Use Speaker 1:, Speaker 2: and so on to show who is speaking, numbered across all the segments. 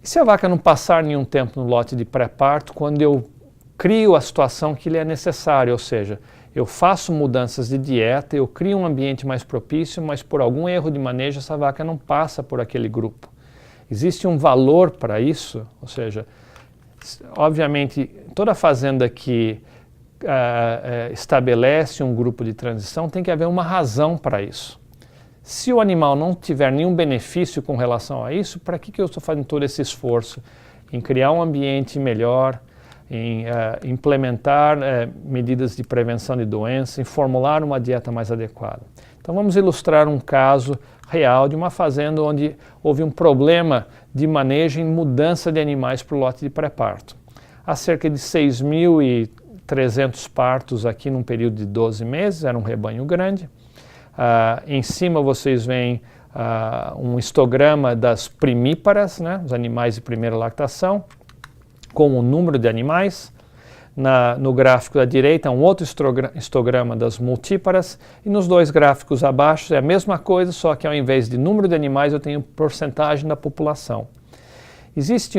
Speaker 1: E se a vaca não passar nenhum tempo no lote de pré-parto, quando eu crio a situação que lhe é necessária, ou seja, eu faço mudanças de dieta, eu crio um ambiente mais propício, mas por algum erro de manejo essa vaca não passa por aquele grupo. Existe um valor para isso, ou seja, obviamente toda fazenda que estabelece um grupo de transição tem que haver uma razão para isso. Se o animal não tiver nenhum benefício com relação a isso, para que eu estou fazendo todo esse esforço em criar um ambiente melhor, em implementar medidas de prevenção de doença, em formular uma dieta mais adequada? Então vamos ilustrar um caso real de uma fazenda onde houve um problema de manejo em mudança de animais para o lote de pré-parto. Há cerca de 6.300 partos aqui num período de 12 meses, era um rebanho grande. Em cima vocês veem um histograma das primíparas, né, os animais de primeira lactação, com o número de animais. No gráfico da direita, um outro histograma das multíparas, e nos dois gráficos abaixo é a mesma coisa, só que ao invés de número de animais eu tenho porcentagem da população. Existe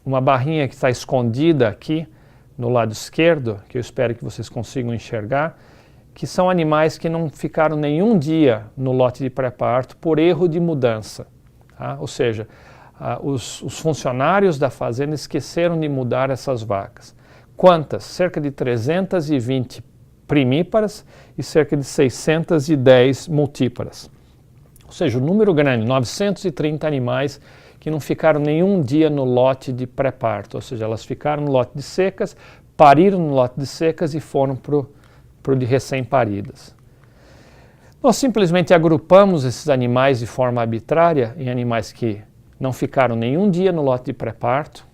Speaker 1: uma barrinha que está escondida aqui no lado esquerdo, que eu espero que vocês consigam enxergar, que são animais que não ficaram nenhum dia no lote de pré-parto por erro de mudança. Tá? Ou seja, os funcionários da fazenda esqueceram de mudar essas vacas. Quantas? Cerca de 320 primíparas e cerca de 610 multíparas. Ou seja, um número grande, 930 animais que não ficaram nenhum dia no lote de pré-parto. Ou seja, elas ficaram no lote de secas, pariram no lote de secas e foram para o de recém-paridas. Nós simplesmente agrupamos esses animais de forma arbitrária em animais que não ficaram nenhum dia no lote de pré-parto,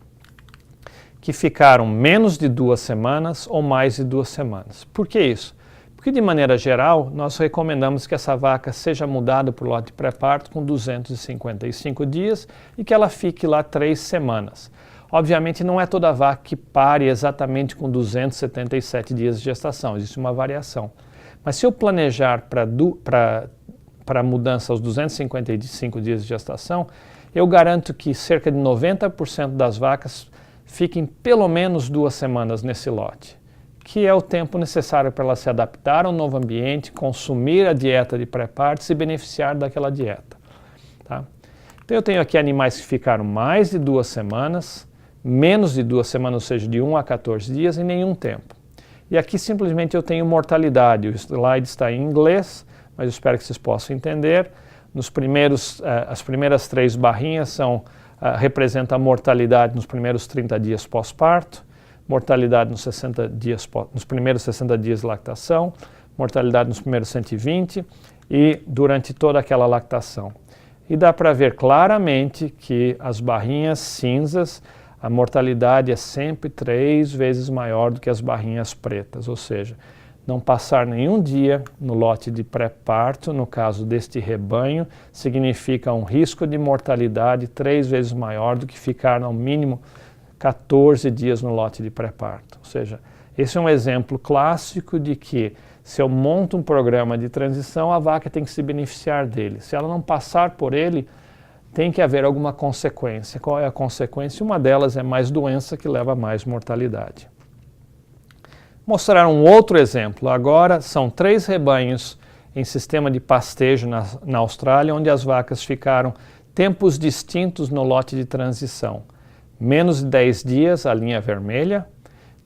Speaker 1: que ficaram menos de 2 semanas ou mais de 2 semanas. Por que isso? Porque, de maneira geral, nós recomendamos que essa vaca seja mudada para o lote de pré-parto com 255 dias e que ela fique lá 3 semanas. Obviamente, não é toda vaca que pare exatamente com 277 dias de gestação, existe uma variação. Mas se eu planejar para a mudança aos 255 dias de gestação, eu garanto que cerca de 90% das vacas fiquem pelo menos 2 semanas nesse lote, que é o tempo necessário para ela se adaptar ao novo ambiente, consumir a dieta de pré-parto e se beneficiar daquela dieta. Tá? Então eu tenho aqui animais que ficaram mais de 2 semanas, menos de 2 semanas, ou seja, de 1 a 14 dias em nenhum tempo. E aqui simplesmente eu tenho mortalidade, o slide está em inglês, mas eu espero que vocês possam entender. As primeiras 3 barrinhas representam a mortalidade nos primeiros 30 dias pós-parto, mortalidade nos primeiros 60 dias de lactação, mortalidade nos primeiros 120 e durante toda aquela lactação. E dá para ver claramente que as barrinhas cinzas, a mortalidade é sempre 3 vezes maior do que as barrinhas pretas, ou seja, não passar nenhum dia no lote de pré-parto, no caso deste rebanho, significa um risco de mortalidade 3 vezes maior do que ficar ao mínimo 14 dias no lote de pré-parto. Ou seja, esse é um exemplo clássico de que se eu monto um programa de transição, a vaca tem que se beneficiar dele. Se ela não passar por ele, tem que haver alguma consequência. Qual é a consequência? Uma delas é mais doença que leva a mais mortalidade. Mostrar um outro exemplo. Agora são 3 rebanhos em sistema de pastejo na Austrália, onde as vacas ficaram tempos distintos no lote de transição. Menos de 10 dias, a linha vermelha,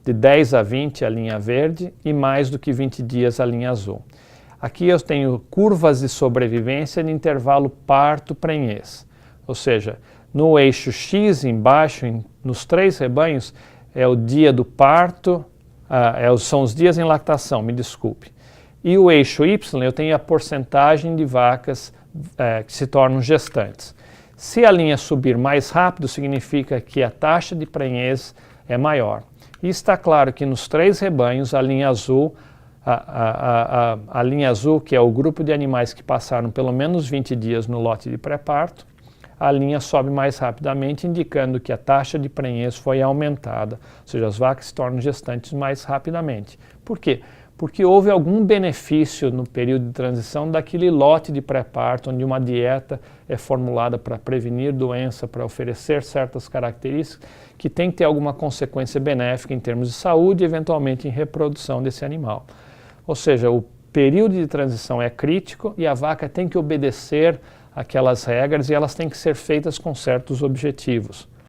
Speaker 1: de 10 a 20, a linha verde, e mais do que 20 dias, a linha azul. Aqui eu tenho curvas de sobrevivência de intervalo parto-prenhez. Ou seja, no eixo X embaixo, nos 3 rebanhos, é o dia do parto, são os dias em lactação, me desculpe. E o eixo Y, eu tenho a porcentagem de vacas que se tornam gestantes. Se a linha subir mais rápido, significa que a taxa de prenhez é maior. E está claro que nos 3 rebanhos, a linha azul, que é o grupo de animais que passaram pelo menos 20 dias no lote de pré-parto, a linha sobe mais rapidamente, indicando que a taxa de prenhez foi aumentada, ou seja, as vacas se tornam gestantes mais rapidamente. Por quê? porque houve algum benefício no período de transição daquele lote de pré-parto, onde uma dieta é formulada para prevenir doença, para oferecer certas características, que tem que ter alguma consequência benéfica em termos de saúde e eventualmente em reprodução desse animal. Ou seja, o período de transição é crítico e a vaca tem que obedecer aquelas regras e elas têm que ser feitas com certos objetivos.